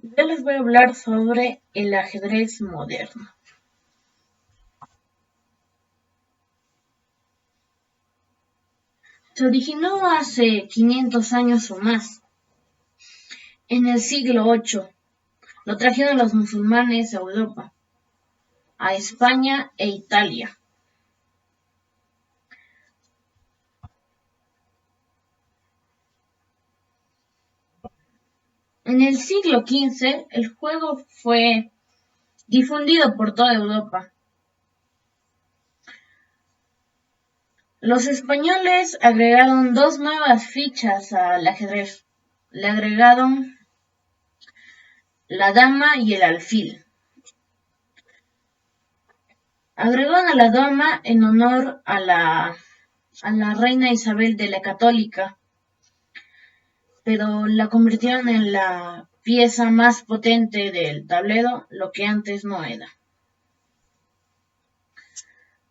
Yo les voy a hablar sobre el ajedrez moderno. Se originó hace 500 años o más, en el siglo VIII. Lo trajeron los musulmanes a Europa, a España e Italia. En el siglo XV, el juego fue difundido por toda Europa. Los españoles agregaron dos nuevas fichas al ajedrez. Le agregaron la dama y el alfil. Agregaron a la dama en honor a la reina Isabel de la Católica, pero la convirtieron en la pieza más potente del tablero, lo que antes no era.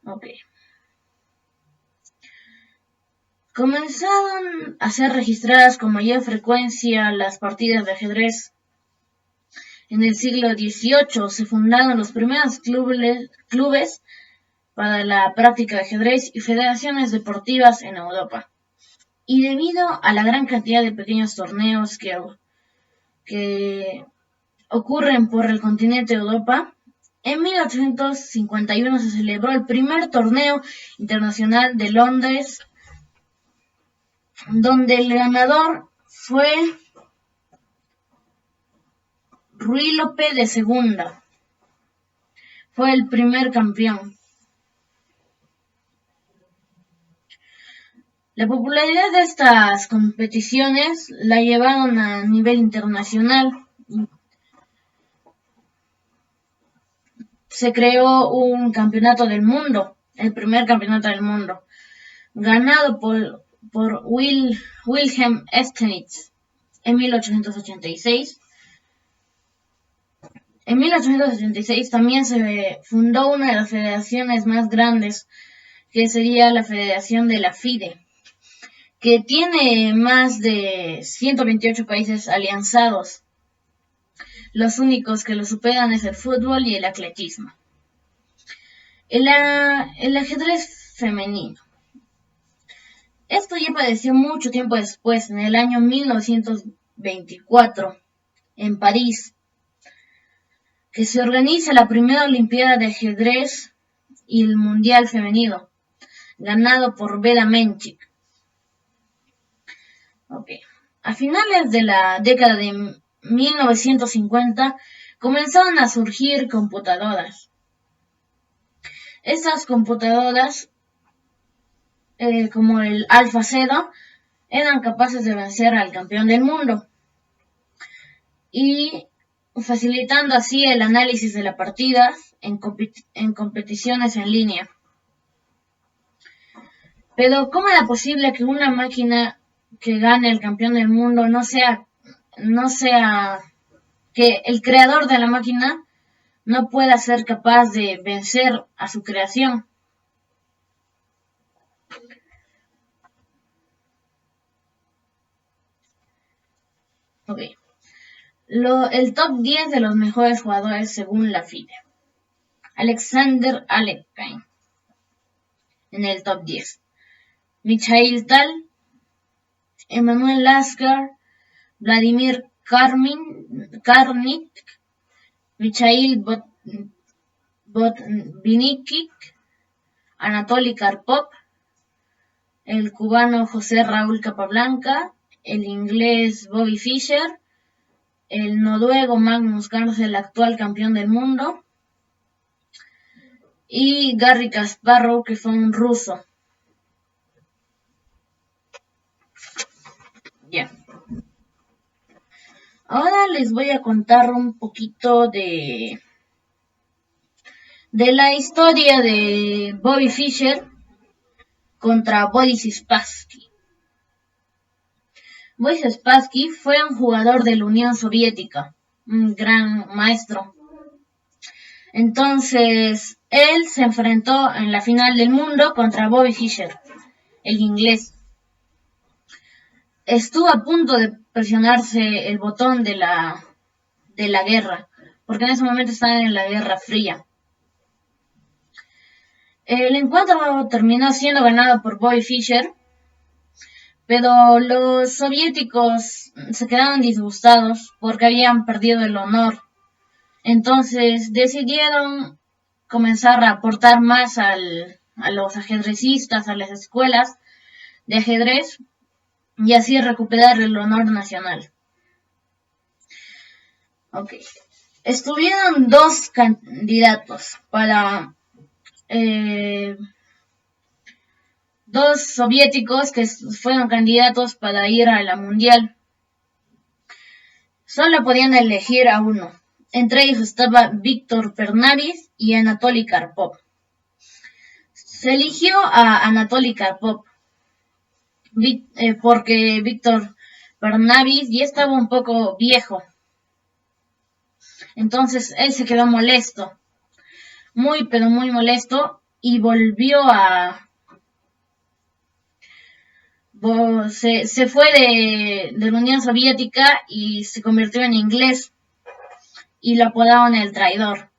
Ok. Comenzaron a ser registradas con mayor frecuencia las partidas de ajedrez. En el siglo XVIII se fundaron los primeros clubes para la práctica de ajedrez y federaciones deportivas en Europa. Y debido a la gran cantidad de pequeños torneos que ocurren por el continente de Europa, en 1851 se celebró el primer torneo internacional de Londres, donde el ganador fue Ruy López de Segunda. Fue el primer campeón. La popularidad de estas competiciones la llevaron a nivel internacional. Se creó un campeonato del mundo, el primer campeonato del mundo, ganado por Wilhelm Steinitz en 1886. En 1886 también se fundó una de las federaciones más grandes, que sería la Federación de la FIDE, que tiene más de 128 países alianzados. Los únicos que lo superan es el fútbol y el atletismo. El ajedrez femenino. Esto ya apareció mucho tiempo después, en el año 1924, en París, que se organiza la primera Olimpiada de Ajedrez y el Mundial Femenino, ganado por Vera Menchik. Okay. A finales de la década de 1950 comenzaron a surgir computadoras. Estas computadoras, como el AlphaZero, eran capaces de vencer al campeón del mundo y facilitando así el análisis de la partida en competiciones en línea. Pero ¿cómo era posible que una máquina que gane el campeón del mundo no sea que el creador de la máquina no pueda ser capaz de vencer a su creación? Okay. El top 10 de los mejores jugadores según la FIDE. Alexander Alekhine en el top 10. Mikhail Tal, Emanuel Lasker, Vladimir Karnik, Mikhail Botvinnik, Anatoly Karpov, el cubano José Raúl Capablanca, el inglés Bobby Fischer, el noruego Magnus Carlsen, el actual campeón del mundo, y Garry Kasparov, que fue un ruso. Ya. Ahora les voy a contar un poquito de la historia de Bobby Fischer contra Boris Spassky. Boris Spassky fue un jugador de la Unión Soviética, un gran maestro. Entonces, él se enfrentó en la final del mundo contra Bobby Fischer, el inglés. Estuvo a punto de presionarse el botón de la de la guerra, porque en ese momento estaban en la Guerra Fría. El encuentro terminó siendo ganado por Bobby Fischer, pero los soviéticos se quedaron disgustados porque habían perdido el honor. Entonces decidieron comenzar a aportar más a los ajedrecistas, a las escuelas de ajedrez, y así recuperar el honor nacional. Okay. Estuvieron dos candidatos para dos soviéticos que fueron candidatos para ir a la mundial. Solo podían elegir a uno. Entre ellos estaba Víctor Pernavis y Anatoly Karpov. Se eligió a Anatoly Karpov porque Víctor Pernavis ya estaba un poco viejo. Entonces él se quedó molesto, muy pero muy molesto, y volvió a... Se fue de la Unión Soviética y se convirtió en inglés, y lo apodaron el traidor.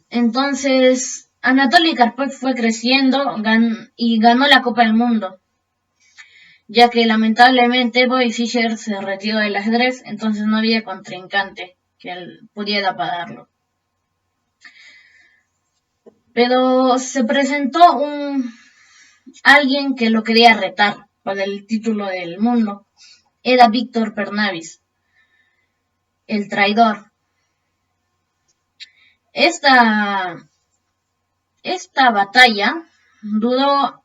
Entonces Anatoly Karpov fue creciendo y ganó la Copa del Mundo, ya que lamentablemente Bobby Fischer se retiró del ajedrez, entonces no había contrincante que él pudiera pararlo. Pero se presentó alguien que lo quería retar para el título del mundo. Era Víctor Pernavis, el traidor. Esta batalla duró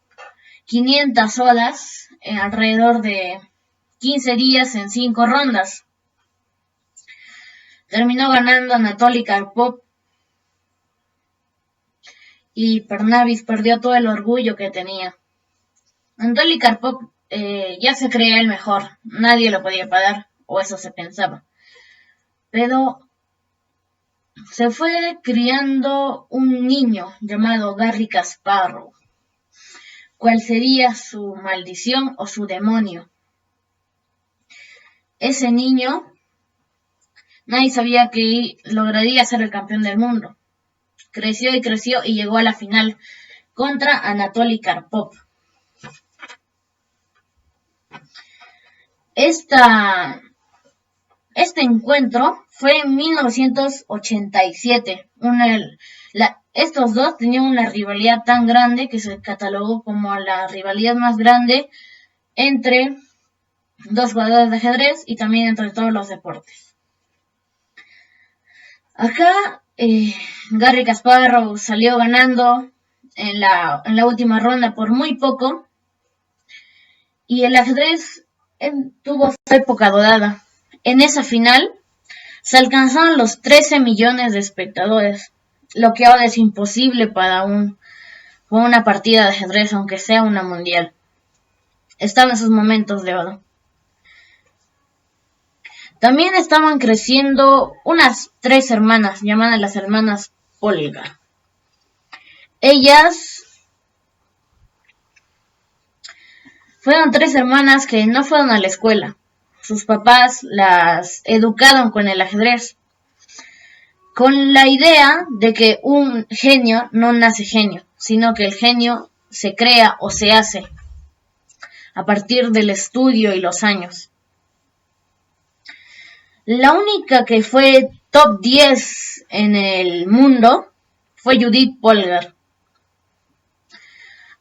500 horas, alrededor de 15 días en 5 rondas. Terminó ganando Anatoly Karpov y Pernavis perdió todo el orgullo que tenía. Anatoly Karpov ya se creía el mejor, nadie lo podía parar, o eso se pensaba. Pero se fue criando un niño llamado Garry Kasparov. ¿Cuál sería su maldición o su demonio? Ese niño, nadie sabía que lograría ser el campeón del mundo. Creció y creció y llegó a la final contra Anatoly Karpov. Este encuentro fue en 1987. Estos dos tenían una rivalidad tan grande que se catalogó como la rivalidad más grande entre dos jugadores de ajedrez y también entre todos los deportes. Acá Garry Kasparov salió ganando en la última ronda por muy poco, y el ajedrez tuvo su época dorada. En esa final se alcanzaron los 13 millones de espectadores, lo que ahora es imposible para una partida de ajedrez, aunque sea una mundial. Estaba en sus momentos de oro. También estaban creciendo unas 3 hermanas, llamadas las hermanas Polgar. Ellas fueron 3 hermanas que no fueron a la escuela. Sus papás las educaron con el ajedrez, con la idea de que un genio no nace genio, sino que el genio se crea o se hace a partir del estudio y los años. La única que fue top 10 en el mundo fue Judith Polgar.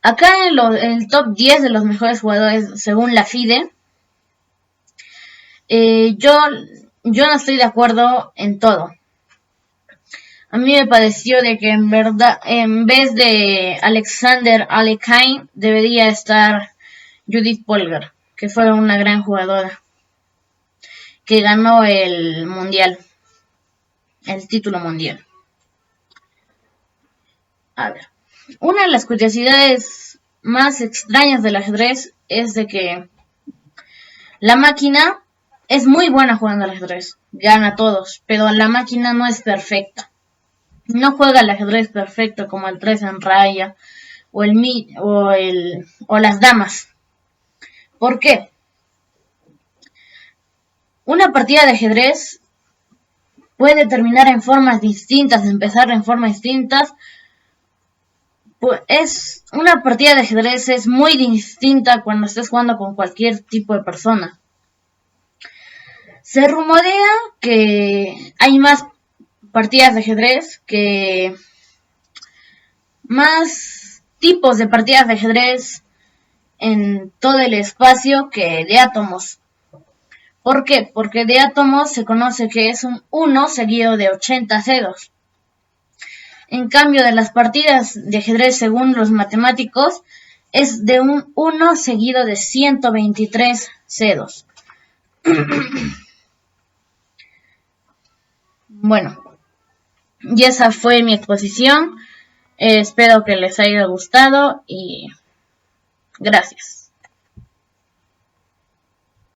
Acá en el top 10 de los mejores jugadores según la FIDE, yo no estoy de acuerdo en todo. A mí me pareció de que en verdad, en vez de Alexander Alekhine, debería estar Judith Polgar, que fue una gran jugadora, que ganó el mundial, el título mundial. A ver, una de las curiosidades más extrañas del ajedrez es de que la máquina es muy buena jugando al ajedrez, gana a todos, pero la máquina no es perfecta. No juega el ajedrez perfecto como el 3 en raya o las damas. ¿Por qué? Una partida de ajedrez puede terminar en formas distintas, empezar en formas distintas. Pues una partida de ajedrez es muy distinta cuando estés jugando con cualquier tipo de persona. Se rumorea que hay más partidas de ajedrez, que más tipos de partidas de ajedrez en todo el espacio que de átomos. ¿Por qué? Porque de átomos se conoce que es un 1 seguido de 80 ceros. En cambio, de las partidas de ajedrez según los matemáticos es de un 1 seguido de 123 ceros. Bueno, y esa fue mi exposición. Espero que les haya gustado y gracias.